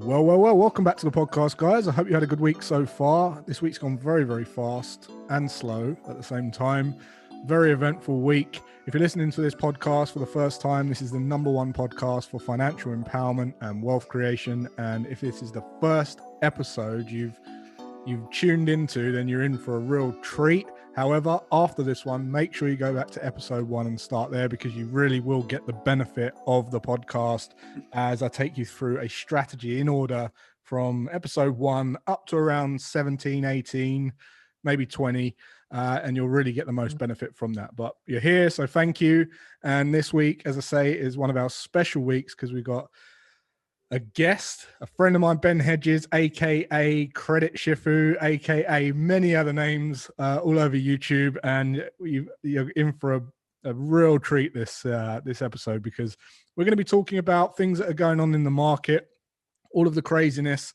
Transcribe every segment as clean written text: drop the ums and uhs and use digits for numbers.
Well, welcome back to the podcast, guys. I hope you had a good week so far. This week's gone very, very fast and slow at the same time. Very eventful week. If you're listening to this podcast for the first time, this is the #1 podcast for financial empowerment and wealth creation. And if this is the first episode you've tuned into, then you're in for a real treat. However, after this one, make sure you go back to episode 1 and start there, because you really will get the benefit of the podcast as I take you through a strategy in order from episode 1 up to around 17, 18, maybe 20, and you'll really get the most benefit from that. But you're here, so thank you. And this week, as I say, is one of our special weeks because we've got a guest, a friend of mine, Ben Hedges, aka Credit Shifu, aka many other names, all over YouTube, and you're in for a real treat this episode, because we're going to be talking about things that are going on in the market, all of the craziness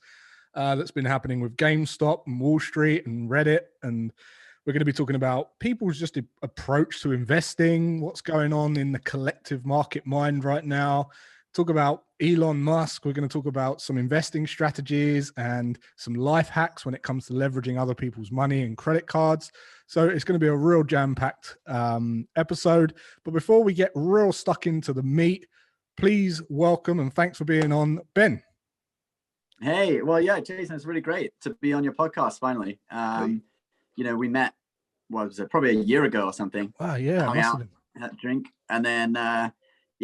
that's been happening with GameStop and Wall Street and Reddit, and we're going to be talking about people's just approach to investing, what's going on in the collective market mind right now. Talk about Elon Musk. We're going to talk about some investing strategies and some life hacks when it comes to leveraging other people's money and credit cards. So it's going to be a real jam-packed episode. But before we get real stuck into the meat, please welcome and thanks for being on, Ben. Hey, well, yeah, Jason, it's really great to be on your podcast finally. We met, what was it, probably a year ago or something. Wow, yeah. Hung out, had a drink, and then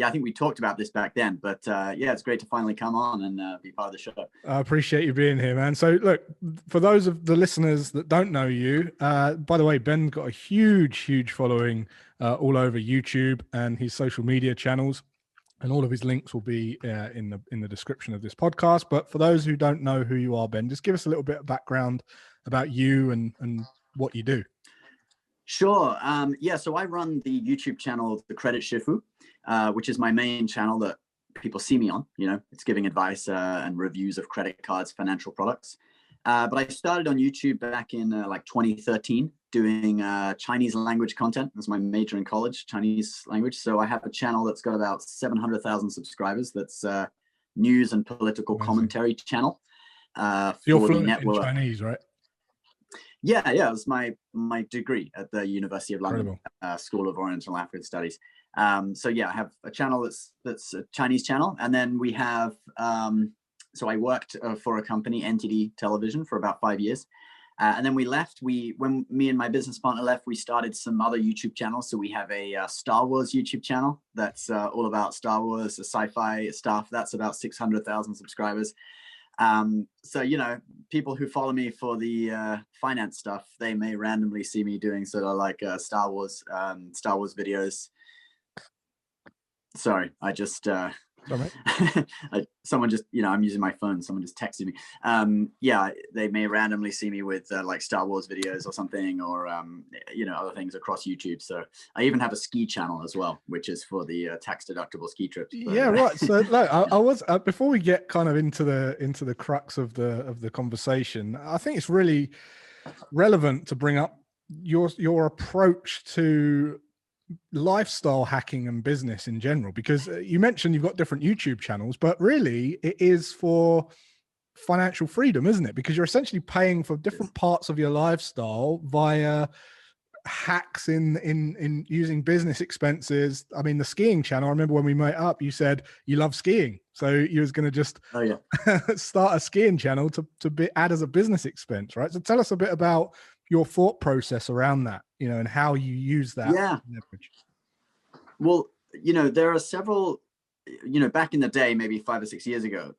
I think we talked about this back then, but it's great to finally come on and be part of the show. I appreciate you being here, man. So look, for those of the listeners that don't know you, by the way, Ben's got a huge following all over YouTube and his social media channels, and all of his links will be in the description of this podcast. But for those who don't know who you are, Ben, just give us a little bit of background about you and what you do. Sure. So I run the YouTube channel, the Credit Shifu, which is my main channel that people see me on. It's giving advice and reviews of credit cards, financial products. But I started on YouTube back in 2013 doing Chinese language content. That's my major in college, Chinese language. So I have a channel that's got about 700,000 subscribers. That's news and political commentary channel. You're fluent in Chinese, right? Yeah. It was my degree at the University of London School of Oriental and African Studies. I have a channel that's a Chinese channel, and then we have. So I worked for a company, NTD Television, for about 5 years, and then we left. When me and my business partner left, we started some other YouTube channels. So we have a Star Wars YouTube channel that's all about Star Wars, the sci-fi stuff. That's about 600,000 subscribers. People who follow me for the finance stuff, they may randomly see me doing sort of like Star Wars videos. Sorry, I just someone just I'm using my phone. Someone just texted me. They may randomly see me with like Star Wars videos or something, or other things across YouTube. So I even have a ski channel as well, which is for the tax deductible ski trips. But, yeah, right. So look, I was before we get kind of into the crux of the conversation, I think it's really relevant to bring up your approach to lifestyle hacking and business in general, because you mentioned you've got different YouTube channels, but really it is for financial freedom, isn't it? Because you're essentially paying for different parts of your lifestyle via hacks in using business expenses. I mean, the skiing channel, I remember when we met up, you said you love skiing, so you was going to just start a skiing channel to add as a business expense, right? So tell us a bit about your thought process around that, and how you use that leverage. Well, there are several, back in the day, maybe 5 or 6 years ago,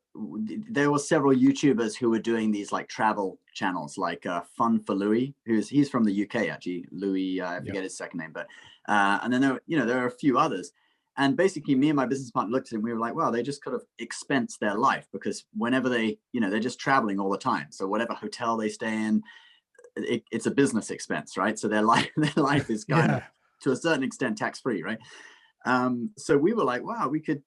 there were several YouTubers who were doing these like travel channels, like Fun for Louis, he's from the UK, actually. Louis, I forget his second name, but and then there are a few others. And basically me and my business partner looked at him, we were like, wow, they just kind of expense their life, because whenever they, they're just traveling all the time. So whatever hotel they stay in, it's a business expense, right? So their life is kind of, to a certain extent, tax-free, right? So we were like, wow, we could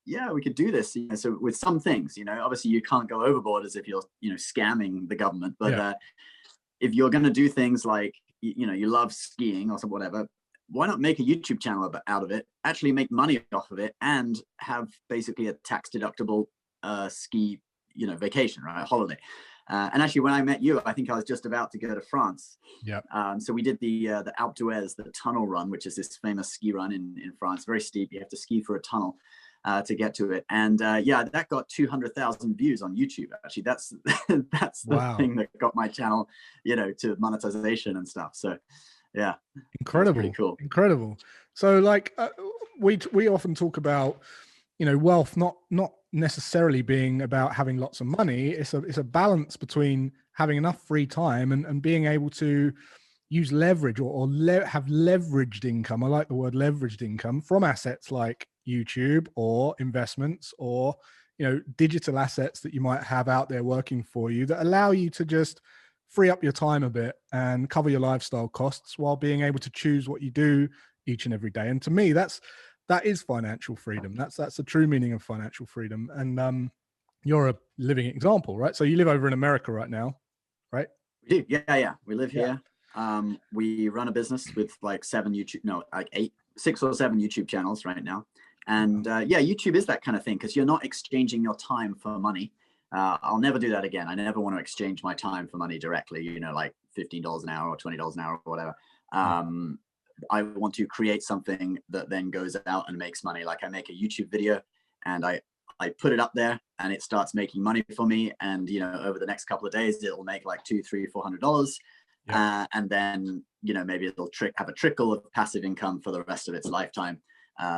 do this. So with some things, obviously you can't go overboard as if you're, scamming the government, but if you're going to do things like, you love skiing or whatever, why not make a YouTube channel out of it, actually make money off of it, and have basically a tax deductible ski vacation, right? Holiday. And actually, when I met you, I think I was just about to go to France. Yeah. So we did the Alpe d'Huez, the tunnel run, which is this famous ski run in France. Very steep. You have to ski for a tunnel to get to it. And that got 200,000 views on YouTube. Actually, that's the thing that got my channel, to monetization and stuff. So yeah, incredible, pretty cool. Incredible. So like we often talk about, wealth not necessarily being about having lots of money. It's a balance between having enough free time and being able to use leverage or have leveraged income. I like the word leveraged income from assets like YouTube or investments or, digital assets that you might have out there working for you that allow you to just free up your time a bit and cover your lifestyle costs while being able to choose what you do each and every day. And to me, that is financial freedom. That's the true meaning of financial freedom. And you're a living example, right? So you live over in America right now, right? We do. Yeah. We live here. We run a business with like 6 or 7 YouTube channels right now. And YouTube is that kind of thing because you're not exchanging your time for money. I'll never do that again. I never want to exchange my time for money directly, like $15 an hour or $20 an hour or whatever. I want to create something that then goes out and makes money. Like I make a YouTube video and I put it up there and it starts making money for me. And, over the next couple of days, it'll make like $200, $300, $400. And then, maybe it'll have a trickle of passive income for the rest of its lifetime,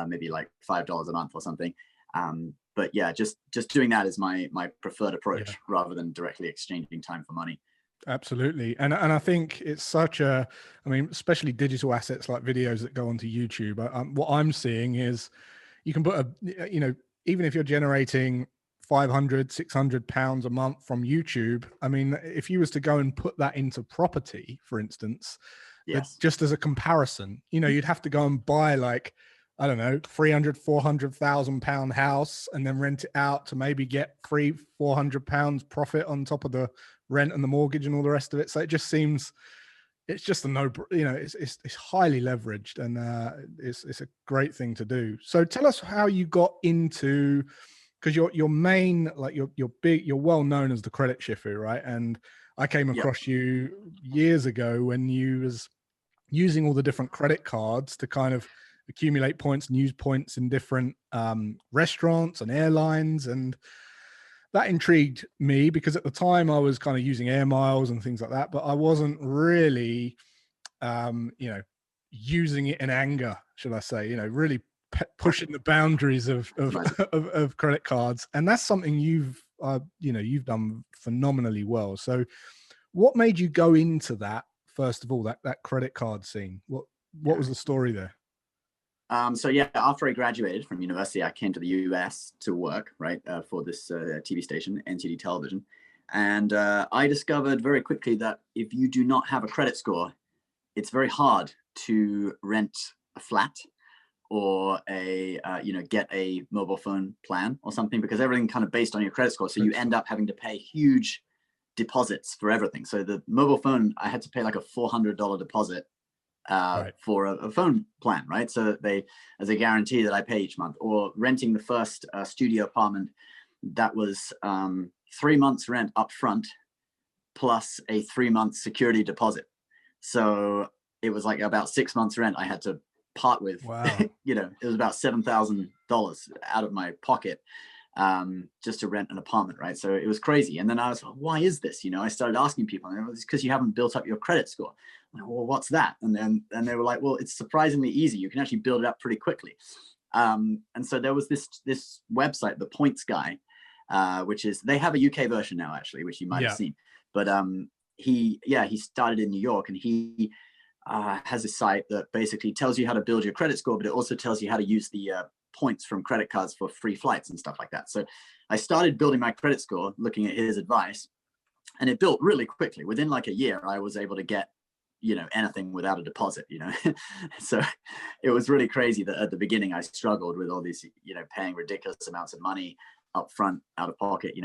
maybe like $5 a month or something. But yeah, just doing that is my preferred approach rather than directly exchanging time for money. Absolutely. And I think it's especially digital assets like videos that go onto YouTube. What I'm seeing is you can put even if you're generating 500, 600 pounds a month from YouTube, if you was to go and put that into property, for instance, just as a comparison, you'd have to go and buy like, I don't know, 300, 400,000 pound house and then rent it out to maybe get £400 profit on top of the rent and the mortgage and all the rest of it. So it just seems, it's just it's highly leveraged and it's a great thing to do. So tell us how you got into, because your main, like you're well known as the Credit Shifu, right? And I came across you years ago when you was using all the different credit cards to kind of accumulate points and use points in different restaurants and airlines. And that intrigued me because at the time I was kind of using air miles and things like that, but I wasn't really, using it in anger, should I say, really pushing the boundaries of credit cards. And that's something you've done phenomenally well. So what made you go into that, first of all, that credit card scene? What was the story there? After I graduated from university, I came to the US to work, right, for this TV station, NTD Television. And I discovered very quickly that if you do not have a credit score, it's very hard to rent a flat or get a mobile phone plan or something, because everything kind of based on your credit score. So you end up having to pay huge deposits for everything. So the mobile phone, I had to pay like a $400 deposit for a phone plan, right? So as a guarantee that I pay each month. Or renting the first studio apartment, that was 3 months rent up front plus a 3-month security deposit. So it was like about 6 months rent I had to part with. Wow. It was about $7,000 out of my pocket just to rent an apartment, right? So it was crazy. And then I was like, why is this? I started asking people, and it's because you haven't built up your credit score. I'm like, well, what's that? And they were like, well, it's surprisingly easy. You can actually build it up pretty quickly. And so there was this website, the Points Guy, which is, they have a UK version now, actually, which you might have seen. But he started in New York, and he has a site that basically tells you how to build your credit score, but it also tells you how to use the points from credit cards for free flights and stuff like that. So I started building my credit score, looking at his advice, and it built really quickly. Within like a year, I was able to get, anything without a deposit, So it was really crazy that at the beginning I struggled with all these, paying ridiculous amounts of money up front, out of pocket,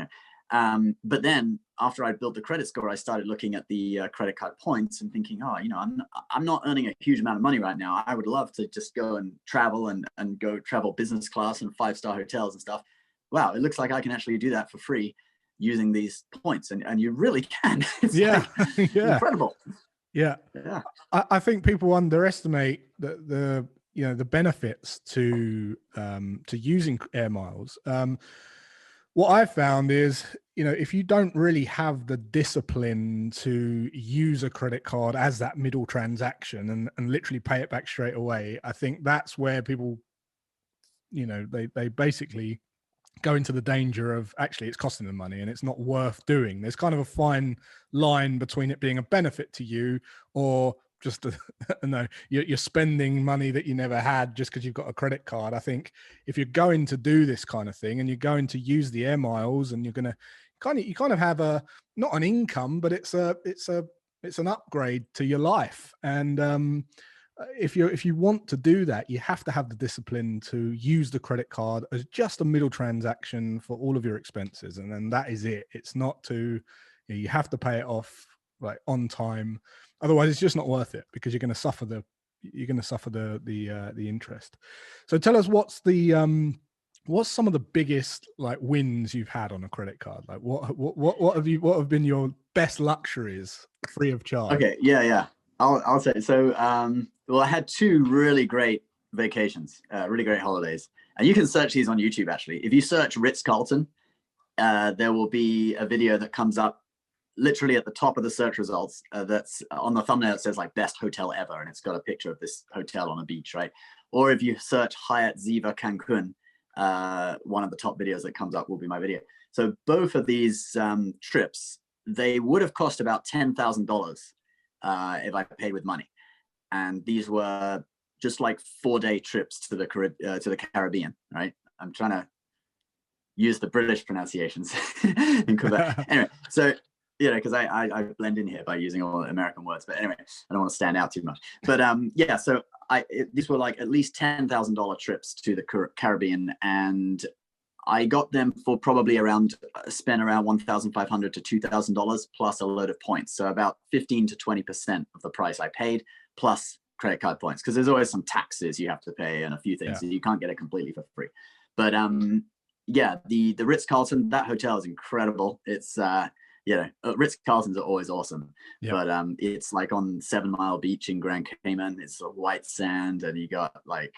But then after I built the credit score, I started looking at the credit card points and thinking, I'm not earning a huge amount of money right now. I would love to just go and travel and go travel business class and 5-star hotels and stuff. Wow, it looks like I can actually do that for free. using these points, and you really can. It's yeah, like yeah, incredible. yeah. Yeah. I think people underestimate the the benefits to using air miles. What I've found is, if you don't really have the discipline to use a credit card as that middle transaction and literally pay it back straight away, I think that's where people, they basically go into the danger of actually it's costing them money and it's not worth doing. There's kind of a fine line between it being a benefit to you or just no, you're spending money that you never had just because you've got a credit card. I think if you're going to do this kind of thing and you're going to use the air miles and you're going to you kind of have a, not an income, but it's an upgrade to your life. And if you want to do that, you have to have the discipline to use the credit card as just a middle transaction for all of your expenses, and then that is it. It's not to, you have to pay it off like on time, otherwise it's just not worth it because you're going to suffer the interest. So tell us, what's some of the biggest like wins you've had on a credit card? Like what have been your best luxuries free of charge? Okay, yeah. I'll say so. Well, I had 2 really great vacations, really great holidays, and you can search these on YouTube. Actually, if you search Ritz-Carlton, there will be a video that comes up literally at the top of the search results. That's on the thumbnail. It says like best hotel ever, and it's got a picture of this hotel on a beach, right? Or if you search Hyatt Ziva Cancun, one of the top videos that comes up will be my video. So both of these trips, they would have cost about $10,000 if I paid with money. And these were just like 4-day trips to the Caribbean, right? I'm trying to use the British pronunciations in Quebec. Anyway, so, because I blend in here by using all American words. But anyway, I don't want to stand out too much. But yeah, so these were like at least $10,000 trips to the Caribbean, and I got them for probably spent around $1,500 to $2,000 plus a load of points. So about 15 to 20% of the price I paid plus credit card points, because there's always some taxes you have to pay and a few things. So you can't get it completely for free. But yeah, the Ritz-Carlton, that hotel is incredible. It's Ritz-Carltons are always awesome. But it's like on 7 Mile Beach in Grand Cayman. It's a white sand, and you got like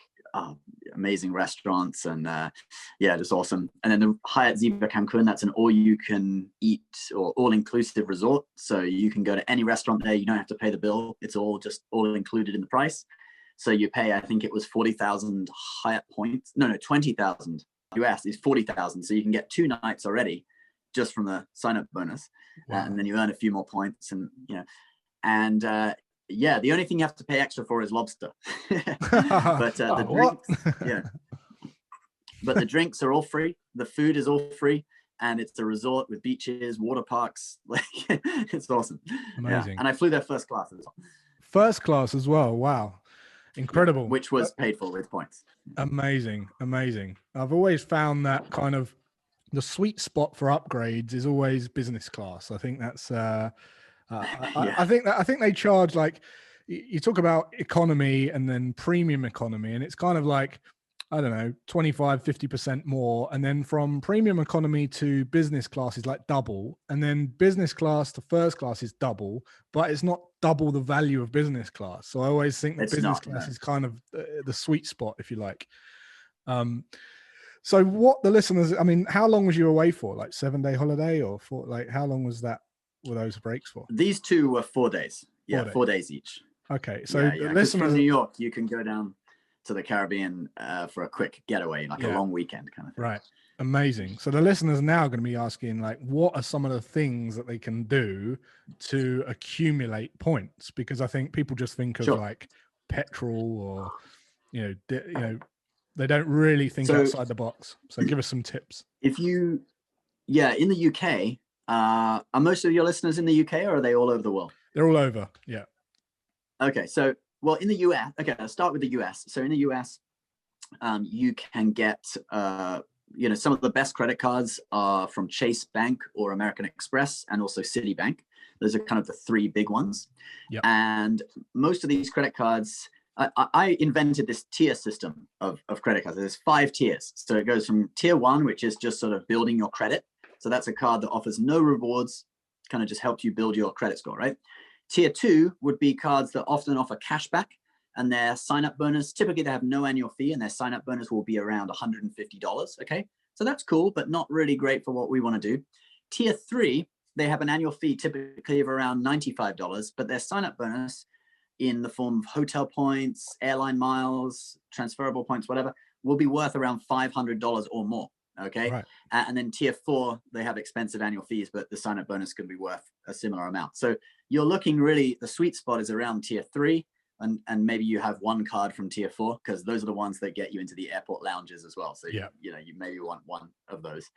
amazing restaurants, and just awesome. And then the Hyatt Ziva Cancun, that's an all-you-can-eat or all-inclusive resort. So you can go to any restaurant there. You don't have to pay the bill. It's all included in the price. So you pay, I think it was 40,000 Hyatt points. No, 20,000 US is 40,000. So you can get 2 nights already just from the sign-up bonus. Wow. And then you earn a few more points, and the only thing you have to pay extra for is lobster. But the drinks, but the drinks are all free. The food is all free, and it's a resort with beaches, water parks. Like it's awesome. Amazing. Yeah. And I flew there first class as well. First class as well. Wow, incredible. Yeah, which was paid for with points. Amazing. I've always found that kind of the sweet spot for upgrades is always business class. I think that's. I think they charge, like, you talk about economy and then premium economy, and it's kind of like, I don't know, 25-50% more, and then from premium economy to business class is like double, and then business class to first class is double, but it's not double the value of business class. So I always think that business class is kind of the sweet spot, if you like. So what the listeners, I mean, how long was you away for? Like 7-day holiday, or how long was that? Were those breaks for? These 2 were 4 days. 4 days each. Okay, so the listeners from New York, you can go down to the Caribbean for a quick getaway, like a long weekend kind of thing. Right. Amazing. So the listeners are now going to be asking, like, what are some of the things that they can do to accumulate points? Because I think people just think of like petrol, or they don't really think outside the box. So give us some tips. If in the UK, are most of your listeners in the UK, or are they all over the world? They're all over. Yeah. Okay. So, well, in the US, let's start with the US. So in the US, you can get, some of the best credit cards are from Chase Bank or American Express, and also Citibank. Those are kind of the 3 big ones. Yep. And most of these credit cards, I invented this tier system of credit cards. There's 5 tiers. So it goes from tier 1, which is just sort of building your credit. So that's a card that offers no rewards, kind of just helps you build your credit score, right? Tier 2 would be cards that often offer cashback, and their sign-up bonus, typically they have no annual fee, and their sign-up bonus will be around $150, okay? So that's cool, but not really great for what we want to do. Tier 3, they have an annual fee typically of around $95, but their sign-up bonus in the form of hotel points, airline miles, transferable points, whatever, will be worth around $500 or more, okay? Right. And then tier 4, they have expensive annual fees, but the sign-up bonus could be worth a similar amount. So you're looking really, the sweet spot is around tier 3, and maybe you have one card from tier 4, because those are the ones that get you into the airport lounges as well. So you maybe want one of those.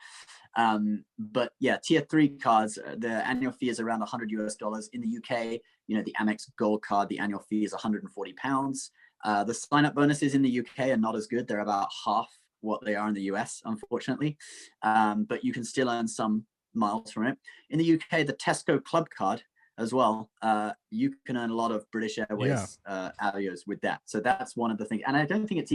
But yeah, tier 3 cards, the annual fee is around $100 in the UK. The Amex Gold card, the annual fee is £140. The sign-up bonuses in the UK are not as good. They're about half what they are in the US, unfortunately. But you can still earn some miles from it. In the UK, the Tesco Club card as well, you can earn a lot of British Airways Avios with that. So that's one of the things. And I don't think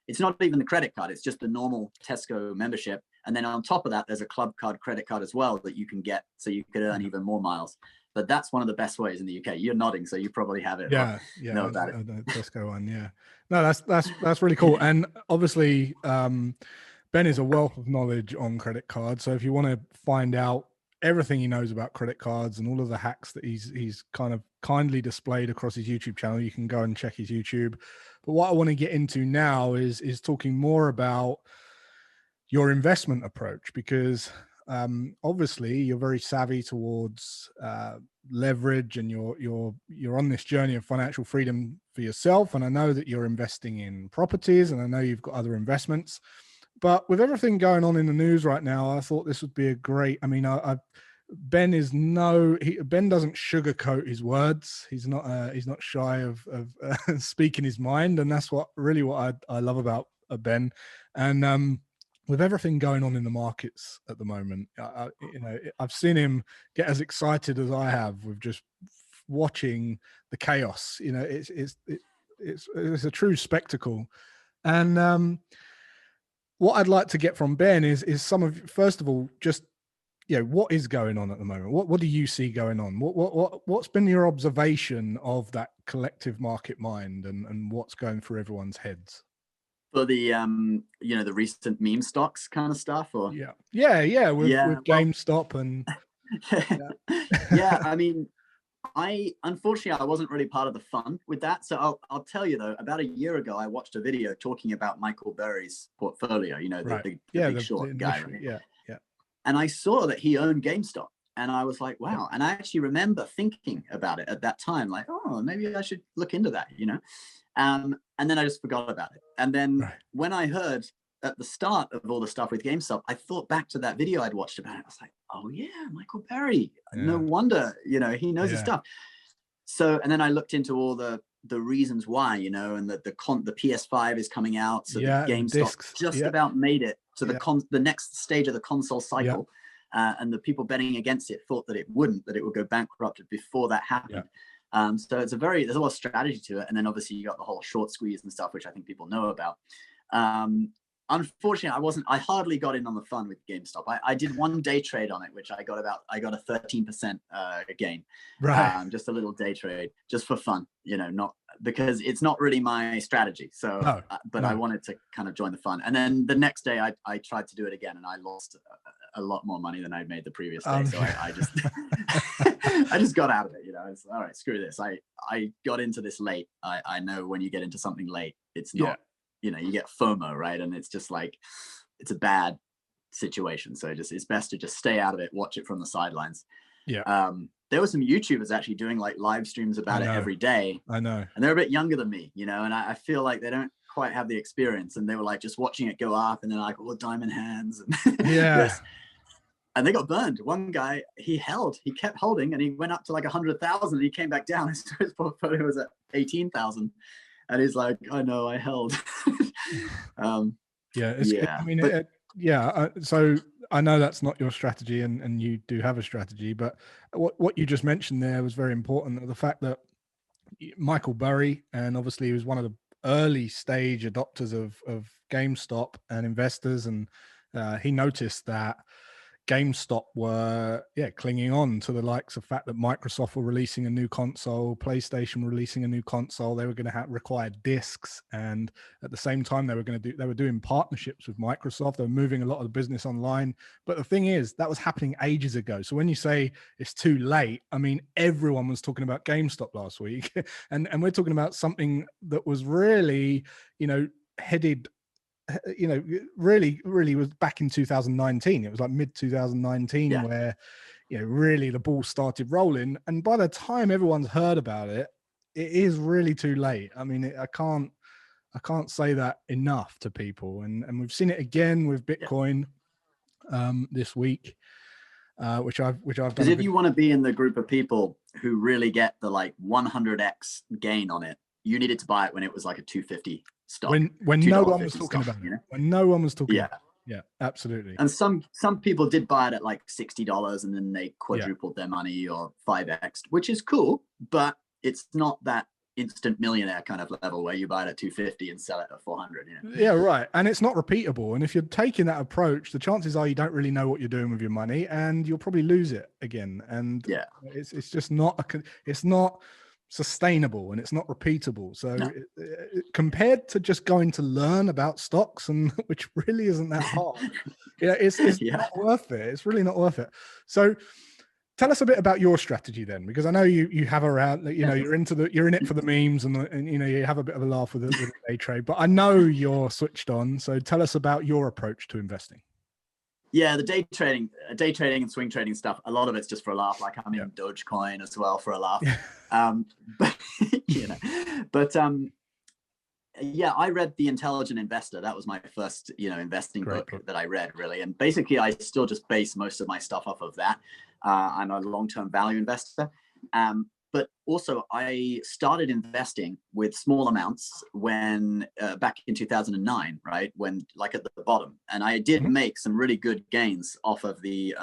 it's not even the credit card. It's just the normal Tesco membership. And then on top of that, there's a club card, credit card as well that you can get, so you could earn even more miles. But that's one of the best ways in the UK. You're nodding, so you probably have it. Know about it. The Tesco one. Yeah, no, that's really cool. And obviously, Ben is a wealth of knowledge on credit cards. So if you want to find out everything he knows about credit cards and all of the hacks that he's kind of kindly displayed across his YouTube channel, you can go and check his YouTube. But what I want to get into now is talking more about your investment approach, because obviously you're very savvy towards leverage, and you're on this journey of financial freedom for yourself. And I know that you're investing in properties, and I know you've got other investments. But with everything going on in the news right now, I thought this would be a great. I mean, Ben doesn't sugarcoat his words. He's not shy of speaking his mind, and that's what I love about Ben. And with everything going on in the markets at the moment, I've seen him get as excited as I have with just watching the chaos. It's a true spectacle. And what I'd like to get from Ben is first of all, just what is going on at the moment? What do you see going on? What's been your observation of that collective market mind, and what's going through everyone's heads? For the the recent meme stocks kind of stuff, or with GameStop and I mean, unfortunately I wasn't really part of the fun with that. So I'll tell you though, about a year ago I watched a video talking about Michael Burry's portfolio, the big short guy, right? And I saw that he owned GameStop, and I was like, wow. And I actually remember thinking about it at that time, like, oh, maybe I should look into that, and then I just forgot about it. And then when I heard at the start of all the stuff with GameStop, I thought back to that video I'd watched about it. I was like, oh yeah, Michael Burry. No wonder, he knows his stuff. So, and then I looked into all the reasons why, and the PS5 is coming out. So the GameStop just about made it to the next stage of the console cycle. And the people betting against it thought that it wouldn't, that it would go bankrupt before that happened. So there's a lot of strategy to it. And then obviously you got the whole short squeeze and stuff, which I think people know about. Unfortunately, I hardly got in on the fun with GameStop. I did one day trade on it, which I got a 13% gain. Just a little day trade, just for fun, not because it's not really my strategy. So, I wanted to kind of join the fun. And then the next day I tried to do it again, and I lost a lot more money than I'd made the previous day. So I just, I just got out of it. It's all right, screw this. I got into this late. I know when you get into something late, it's not, you get FOMO, right? And it's just like, it's a bad situation. So it's best to just stay out of it, watch it from the sidelines. There were some YouTubers actually doing like live streams about it every day. I know. And they're a bit younger than me, and I feel like they don't quite have the experience, and they were like just watching it go up, and then like all diamond hands and and they got burned. One guy, he kept holding, and he went up to like 100,000, and he came back down. His portfolio was at 18,000. And he's like, I know, I held. So I know that's not your strategy, and you do have a strategy, but what you just mentioned there was very important. The fact that Michael Burry, and obviously he was one of the early stage adopters of GameStop and investors, and he noticed that GameStop were clinging on to the likes of fact that Microsoft were releasing a new console, PlayStation were releasing a new console. They were going to require discs, and at the same time they were doing partnerships with Microsoft. They were moving a lot of the business online. But the thing is, that was happening ages ago. So when you say it's too late, I mean, everyone was talking about GameStop last week, and we're talking about something that was really, headed, really was back in 2019. It was like mid 2019 where, really the ball started rolling. And by the time everyone's heard about it, it is really too late. I mean, I can't say that enough to people. And we've seen it again with Bitcoin this week, which I've done. Because if you want to be in the group of people who really get the like 100x gain on it, you needed to buy it when it was like a 250 stock. When no one was talking about it. When no one was talking about it. Yeah, absolutely. And some people did buy it at like $60 and then they quadrupled their money or 5x, which is cool, but it's not that instant millionaire kind of level where you buy it at 250 and sell it at 400. Yeah, right. And it's not repeatable. And if you're taking that approach, the chances are you don't really know what you're doing with your money, and you'll probably lose it again. And it's just not it's not sustainable, and it's not repeatable. So compared to just going to learn about stocks, and which really isn't that hard, it's not worth it. It's really not worth it. So tell us a bit about your strategy then, because I know you have around, you're in it for the memes, and you have a bit of a laugh with the day trade, but I know you're switched on. So tell us about your approach to investing. Yeah, the day trading and swing trading stuff, a lot of it's just for a laugh. Like I'm in Dogecoin as well for a laugh. I read The Intelligent Investor. That was my first, investing book that I read, really. And basically I still just base most of my stuff off of that. I'm a long-term value investor. But also I started investing with small amounts when back in 2009, right? When like at the bottom, and I did make some really good gains off of the,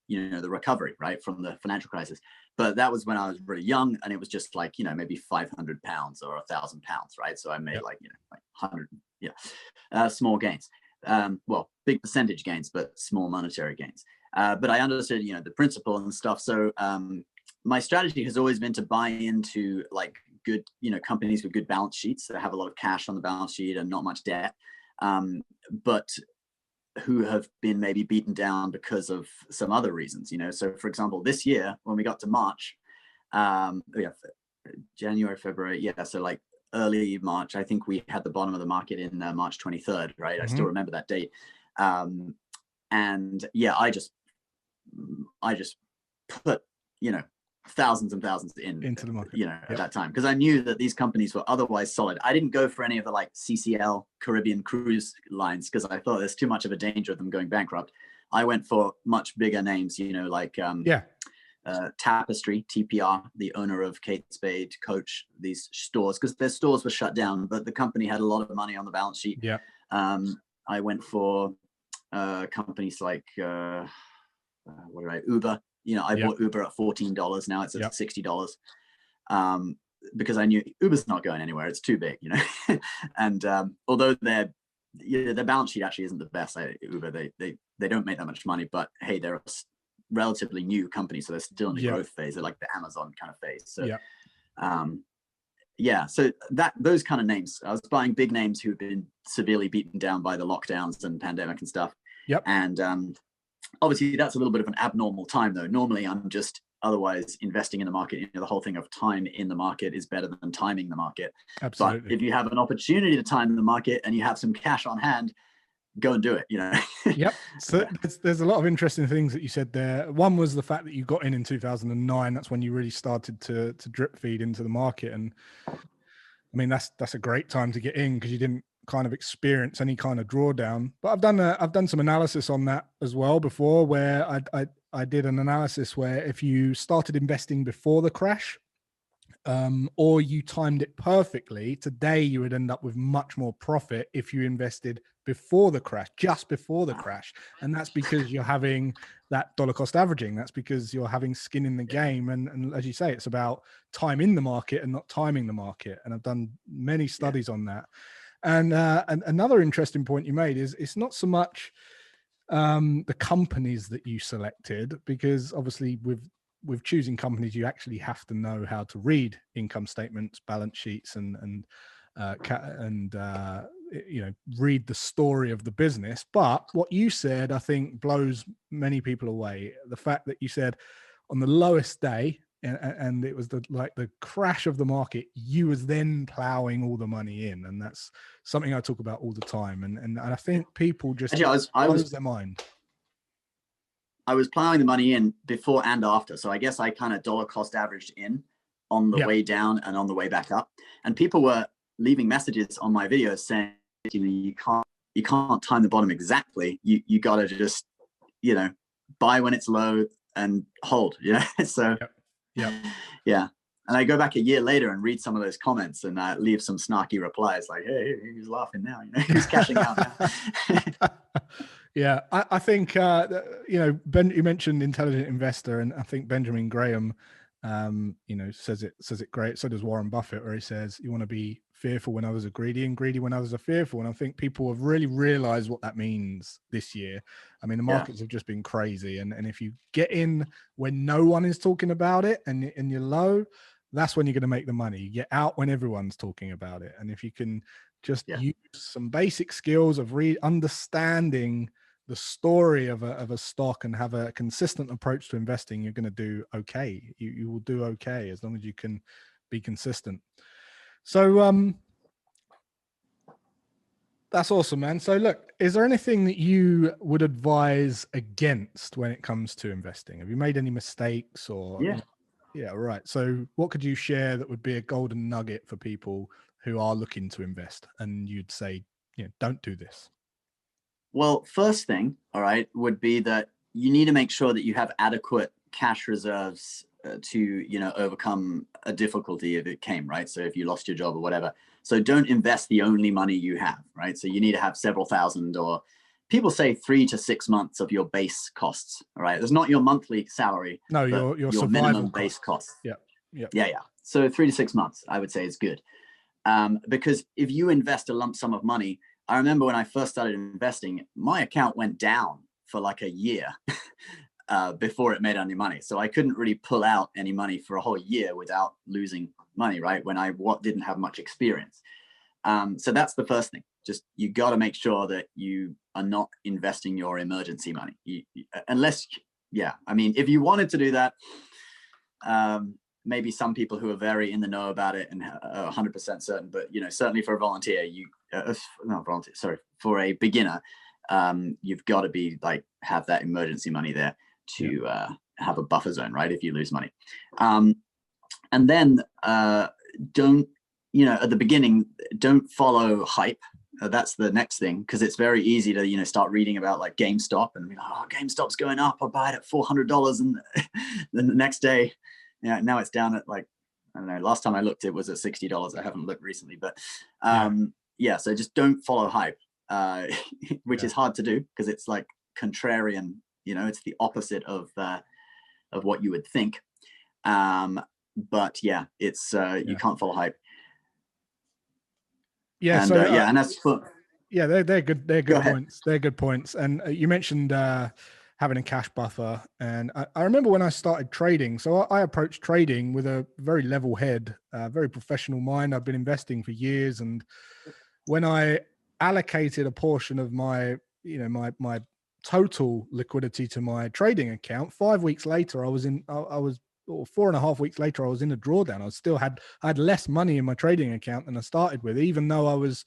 the recovery, right? From the financial crisis. But that was when I was really young, and it was just like, maybe 500 pounds or 1,000 pounds, right? So I made like 100, small gains. Big percentage gains, but small monetary gains. But I understood, the principle and stuff. So my strategy has always been to buy into like good, companies with good balance sheets that have a lot of cash on the balance sheet and not much debt, but who have been maybe beaten down because of some other reasons, So for example, this year, when we got to March, January, February, so like early March, I think we had the bottom of the market in March 23rd, right? I still remember that date. I just put, thousands and thousands into the market, at that time, because I knew that these companies were otherwise solid. I didn't go for any of the like CCL Caribbean cruise lines because I thought there's too much of a danger of them going bankrupt. I went for much bigger names, like Tapestry, TPR, the owner of Kate Spade, Coach, these stores, because their stores were shut down, but the company had a lot of money on the balance sheet. I went for companies like Uber. I bought Uber at $14. Now it's at $60. Because I knew Uber's not going anywhere. It's too big, And although their balance sheet actually isn't the best, Uber, they don't make that much money, but hey, they're a relatively new company, so they're still in the growth phase. They're like the Amazon kind of phase. So so those kind of names, I was buying big names who've been severely beaten down by the lockdowns and pandemic and stuff. And obviously that's a little bit of an abnormal time though. Normally I'm just otherwise investing in the market. The whole thing of time in the market is better than timing the market. Absolutely. But if you have an opportunity to time the market and you have some cash on hand, go and do it, So there's a lot of interesting things that you said there. One was the fact that you got in 2009. That's when you really started to drip feed into the market. And I mean, that's a great time to get in because you didn't kind of experience any kind of drawdown. But I've done some analysis on that as well before, where I did an analysis where if you started investing before the crash, or you timed it perfectly, today you would end up with much more profit if you invested before the crash, just before the crash. And that's because you're having that dollar cost averaging. That's because you're having skin in the game. And as you say, it's about time in the market and not timing the market. And I've done many studies on that. And another interesting point you made is it's not so much the companies that you selected, because obviously with choosing companies, you actually have to know how to read income statements, balance sheets, and read the story of the business. But what you said, I think, blows many people away. The fact that you said on the lowest day, and it was the crash of the market, you was then plowing all the money in, and that's something I talk about all the time. And I think people just lose their mind. I was plowing the money in before and after, so I guess I kind of dollar cost averaged in on the way down and on the way back up. And people were leaving messages on my videos saying, you can't time the bottom exactly. You got to just buy when it's low and hold. So yeah. And I go back a year later and read some of those comments and leave some snarky replies like, hey, who's laughing now? Who's cashing out now? Yeah, I think, Ben, you mentioned intelligent investor, and I think Benjamin Graham, says it great. So does Warren Buffett, where he says, you want to be fearful when others are greedy and greedy when others are fearful. And I think people have really realized what that means this year. I mean, the markets have just been crazy. And if you get in when no one is talking about it and you're low, that's when you're going to make the money. You get out when everyone's talking about it. And if you can just use some basic skills of understanding the story of a stock and have a consistent approach to investing, you're going to do okay. You will do okay as long as you can be consistent. So that's awesome, man. So look, is there anything that you would advise against when it comes to investing? Have you made any mistakes or? Yeah, right. So what could you share that would be a golden nugget for people who are looking to invest, and you'd say, don't do this? Well, first thing, all right, would be that you need to make sure that you have adequate cash reserves to, overcome a difficulty if it came, right? So if you lost your job or whatever. So don't invest the only money you have, right? So you need to have several thousand, or people say 3 to 6 months of your base costs, all right? It's not your monthly salary. No, your minimum base costs. Yeah. So 3 to 6 months, I would say, is good. Because if you invest a lump sum of money, I remember when I first started investing, my account went down for like a year before it made any money. So I couldn't really pull out any money for a whole year without losing money, right? When I didn't have much experience. So that's the first thing. Just, you got to make sure that you are not investing your emergency money. If you wanted to do that, maybe some people who are very in the know about it and are 100% certain, but certainly for a volunteer, for a beginner, you've got to be have that emergency money there to have a buffer zone, right? If you lose money, and then don't, at the beginning, don't follow hype. That's the next thing, because it's very easy to start reading about like GameStop and be like, oh, GameStop's going up, I'll buy it at $400, and then the next day, now it's down at like, I don't know, last time I looked it was at $60. I haven't looked recently, but so just don't follow hype, which is hard to do because it's like contrarian, it's the opposite of what you would think. But it's you can't follow hype. And that's for, they're good. They're good points. They're good points. And you mentioned having a cash buffer. And I remember when I started trading, so I approached trading with a very level head, very professional mind. I've been investing for years. And when I allocated a portion of my total liquidity to my trading account, 5 weeks later, or 4.5 weeks later, I was in a drawdown. I had less money in my trading account than I started with, even though I was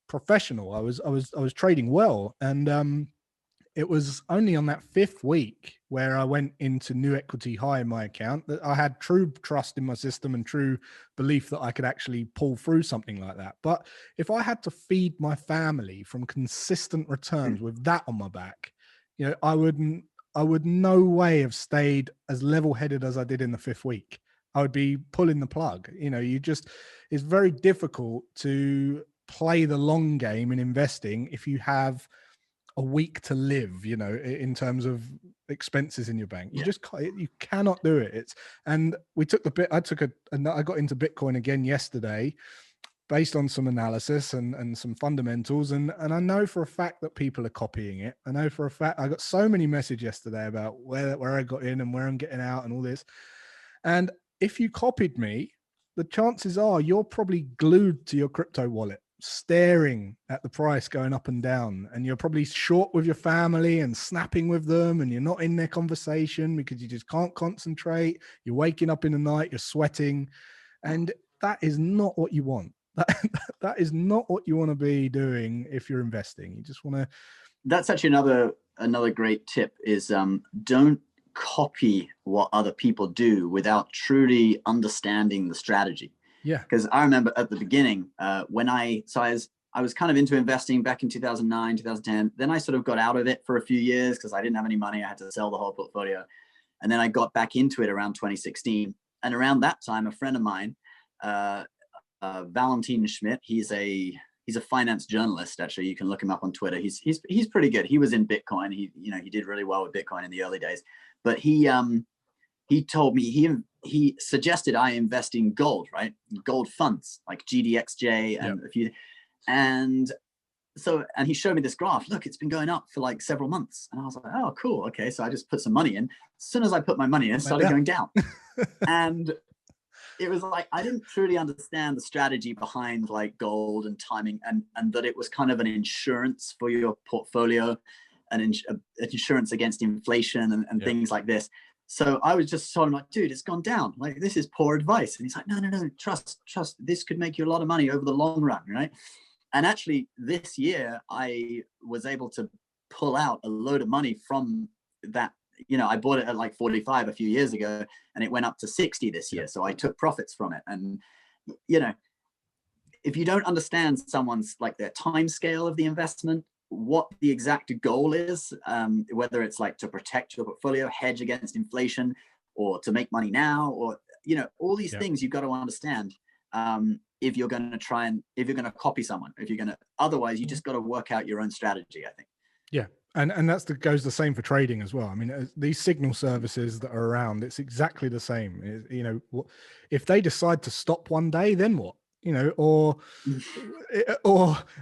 professional. I was trading well. And it was only on that 5th week where I went into new equity high in my account that I had true trust in my system and true belief that I could actually pull through something like that. But if I had to feed my family from consistent returns with that on my back, I would no way have stayed as level-headed as I did in the 5th week. I would be pulling the plug. It's very difficult to play the long game in investing if you have a week to live, in terms of expenses in your bank. You cannot do it. I got into Bitcoin again yesterday. based on some analysis and some fundamentals. And I know for a fact that people are copying it. I know for a fact, I got so many messages yesterday about where I got in and where I'm getting out and all this. And if you copied me, the chances are you're probably glued to your crypto wallet, staring at the price going up and down, and you're probably short with your family and snapping with them, and you're not in their conversation because you just can't concentrate. You're waking up in the night, you're sweating, and that is not what you want. That is not what you want to be doing if you're investing. You just want to. That's actually another great tip is don't copy what other people do without truly understanding the strategy. Yeah. Because I remember at the beginning when I was kind of into investing back in 2009, 2010. Then I sort of got out of it for a few years because I didn't have any money. I had to sell the whole portfolio. And then I got back into it around 2016. And around that time, a friend of mine, Valentin Schmidt, he's a finance journalist. Actually, you can look him up on Twitter. He's pretty good. He was in Bitcoin. He did really well with Bitcoin in the early days. But he told me he suggested I invest in gold, right? Gold funds like GDXJ and a few. And he showed me this graph. Look, it's been going up for like several months. And I was like, oh, cool. Okay. So I just put some money in. As soon as I put my money in, it started going down. And it was like, I didn't truly understand the strategy behind like gold and timing and that it was kind of an insurance for your portfolio, an insurance against inflation and things like this. So I was just sort of like, dude, it's gone down. Like, this is poor advice. And he's like, no, trust. This could make you a lot of money over the long run, right? And actually this year I was able to pull out a load of money from that. I bought it at like 45 a few years ago and it went up to 60 this year. So I took profits from it. And, if you don't understand someone's like their time scale of the investment, what the exact goal is, whether it's like to protect your portfolio, hedge against inflation, or to make money now, or, all these things you've got to understand. If you're going to copy someone, otherwise you just got to work out your own strategy, I think. Yeah. And goes the same for trading as well. I mean, these signal services that are around, it's exactly the same. If they decide to stop one day, then what? Or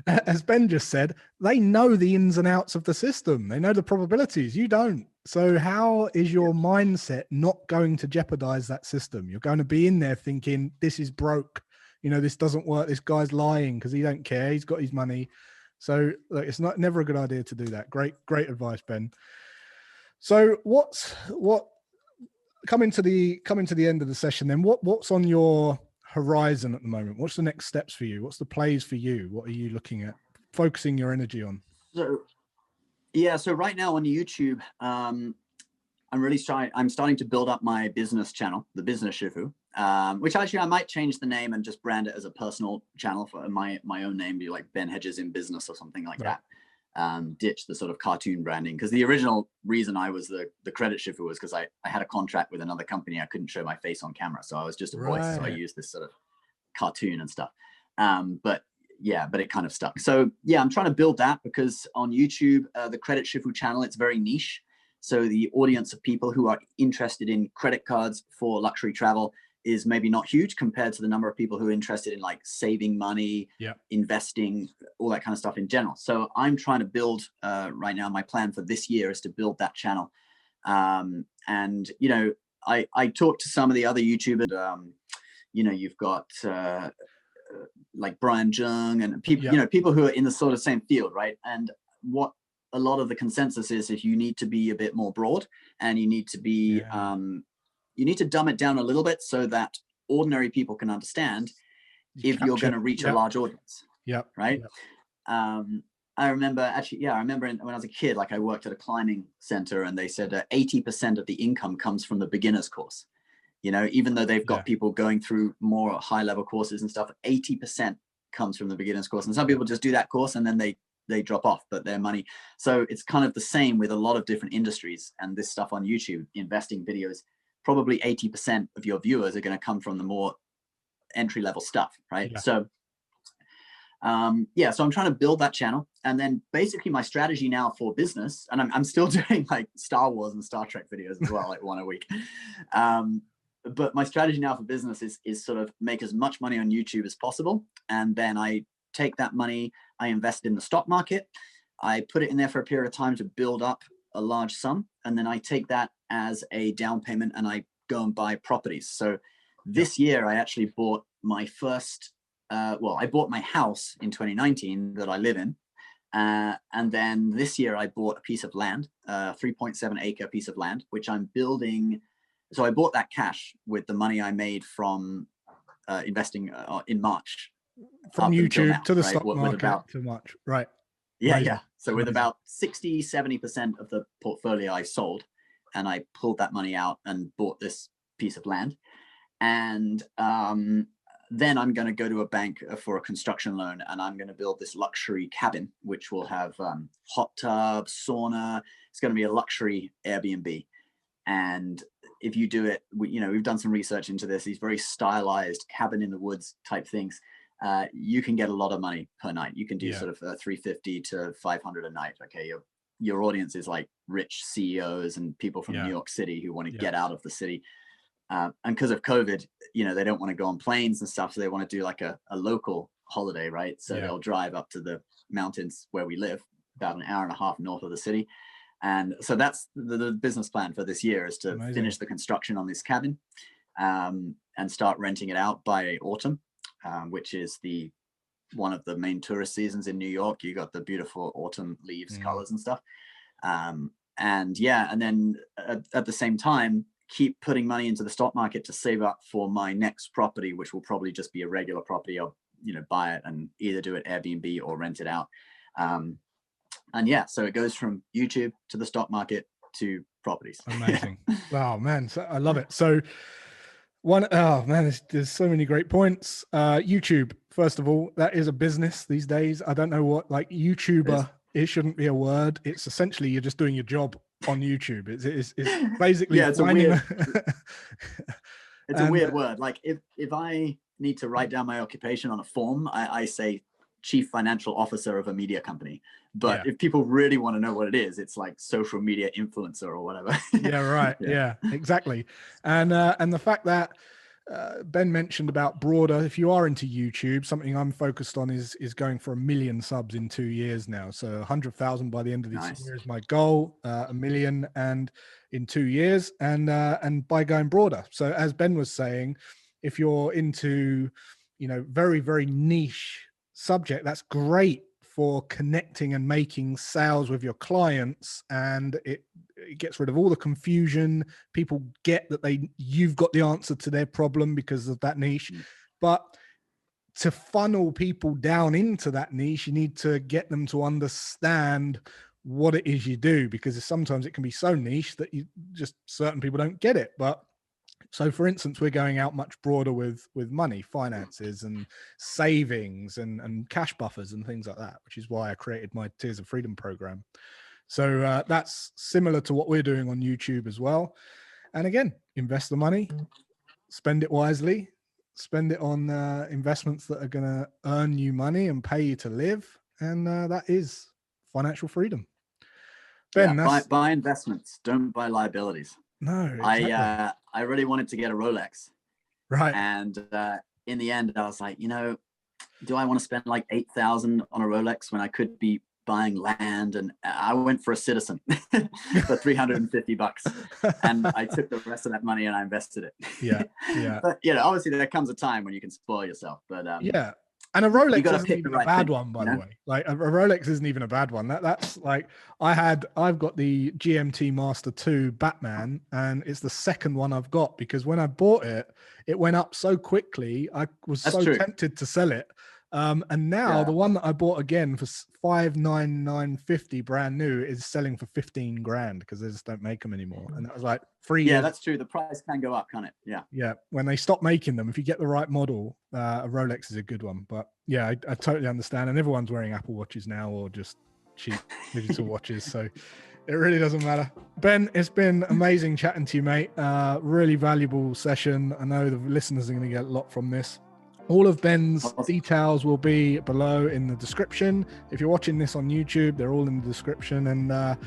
as Ben just said, they know the ins and outs of the system. They know the probabilities. You don't. So how is your mindset not going to jeopardize that system? You're going to be in there thinking, this is broke. This doesn't work. This guy's lying because he don't care. He's got his money. So look, it's never a good idea to do that. Great advice, Ben. So coming to the end of the session, then what's on your horizon at the moment? What's the next steps for you? What's the plays for you? What are you looking at, focusing your energy on? So right now on YouTube, I'm starting to build up my business channel, the Business Shifu, which actually I might change the name and just brand it as a personal channel for my own name, be like Ben Hedges in Business or something like that. Ditch the sort of cartoon branding, because the original reason I was the Credit Shifu was because I had a contract with another company. I couldn't show my face on camera, so I was just a voice. So I used this sort of cartoon and stuff. But it kind of stuck. So I'm trying to build that, because on YouTube, the Credit Shifu channel, it's very niche. So the audience of people who are interested in credit cards for luxury travel is maybe not huge compared to the number of people who are interested in like saving money, investing, all that kind of stuff in general. So I'm trying to build right now, my plan for this year is to build that channel. And, I talked to some of the other YouTubers, you've got like Brian Jung and people, people who are in the sort of same field, right? And what a lot of the consensus is you need to be a bit more broad, and you need to be, you need to dumb it down a little bit so that ordinary people can understand if you're going to reach a large audience. Right. I remember when I was a kid, like I worked at a climbing center, and they said 80% of the income comes from the beginner's course. Even though they've got people going through more high level courses and stuff, 80% comes from the beginner's course. And some people just do that course and then they drop off, but their money. So it's kind of the same with a lot of different industries, and this stuff on YouTube, investing videos, probably 80% of your viewers are going to come from the more entry level stuff. Right. So, so I'm trying to build that channel. And then basically my strategy now for business, and I'm still doing like Star Wars and Star Trek videos as well, like one a week. but my strategy now for business is sort of make as much money on YouTube as possible. And then I take that money, I invest in the stock market. I put it in there for a period of time to build up a large sum. And then I take that as a down payment and I go and buy properties. So this year I actually bought my first, I bought my house in 2019 that I live in. And then this year I bought a piece of land, 3.7 acre piece of land, which I'm building. So I bought that cash with the money I made from investing in March. From YouTube now, to the stock market about, to March. Right. Yeah. Amazing. Yeah. So with about 60-70% of the portfolio I sold, and I pulled that money out and bought this piece of land. And then I'm going to go to a bank for a construction loan, and I'm going to build this luxury cabin, which will have hot tub, sauna. It's going to be a luxury Airbnb. And if you do it, we've done some research into this, these very stylized cabin in the woods type things. You can get a lot of money per night. You can do sort of $350 to $500 a night. Okay. Your audience is like rich CEOs and people from New York City who want to get out of the city. And because of COVID, they don't want to go on planes and stuff. So they want to do like a local holiday, right? So they'll drive up to the mountains where we live, about an hour and a half north of the city. And so that's the business plan for this year, is to finish the construction on this cabin and start renting it out by autumn, which is one of the main tourist seasons in New York. You got the beautiful autumn leaves, colors and stuff. And then at the same time, keep putting money into the stock market to save up for my next property, which will probably just be a regular property. I'll, buy it and either do it Airbnb or rent it out. So it goes from YouTube to the stock market to properties. Amazing. Wow, man. So I love it. So there's so many great points. YouTube, first of all, that is a business these days. I don't know what, like YouTuber, it shouldn't be a word. It's essentially, you're just doing your job on YouTube. It's basically it's a weird word. Like if I need to write down my occupation on a form, I say chief financial officer of a media company. But if people really want to know what it is, it's like social media influencer or whatever. Yeah, exactly. And the fact that Ben mentioned about broader, if you are into YouTube, something I'm focused on is going for 1 million subs in 2 years now. So 100,000 by the end of this year is my goal, 1 million and in 2 years, and by going broader. So as Ben was saying, if you're into, very, very niche subject, that's great for connecting and making sales with your clients, and it gets rid of all the confusion. People get that you've got the answer to their problem because of that niche. But to funnel people down into that niche, you need to get them to understand what it is you do, because sometimes it can be so niche that certain people don't get it. But so for instance, we're going out much broader with money, finances and savings and cash buffers and things like that, which is why I created my Tiers of Freedom program. So that's similar to what we're doing on YouTube as well. And again, invest the money, spend it wisely, spend it on investments that are going to earn you money and pay you to live. And that is financial freedom. Ben, buy investments, don't buy liabilities. No, exactly. I really wanted to get a Rolex. Right. And in the end, I was like, do I want to spend like 8,000 on a Rolex when I could be buying land? And I went for a Citizen for $350. And I took the rest of that money and I invested it. Yeah. But, obviously there comes a time when you can spoil yourself. But and a Rolex isn't even a bad one, by the way. Like a Rolex isn't even a bad one. That's like, I've got the GMT Master 2 Batman, and it's the second one I've got, because when I bought it, it went up so quickly. I was tempted to sell it. And now the one that I bought again for $599.50 brand new is selling for 15 grand because they just don't make them anymore. And that was like 3 years. Yeah, that's true. The price can go up, can't it? Yeah. When they stop making them, if you get the right model, a Rolex is a good one. But yeah, I totally understand. And everyone's wearing Apple Watches now, or just cheap digital watches. So it really doesn't matter. Ben, it's been amazing chatting to you, mate. Really valuable session. I know the listeners are going to get a lot from this. All of Ben's details will be below in the description. If you're watching this on YouTube, they're all in the description. And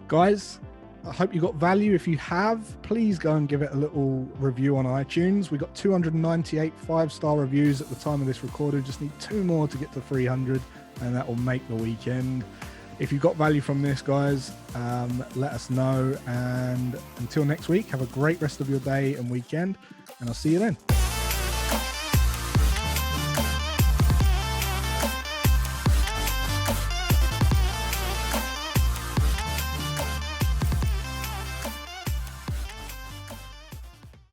guys, I hope you got value. If you have, please go and give it a little review on iTunes. We got 298 5-star reviews at the time of this recording. Just need 2 more to get to 300, and that will make the weekend. If you got value from this, guys, let us know. And until next week, have a great rest of your day and weekend, and I'll see you then.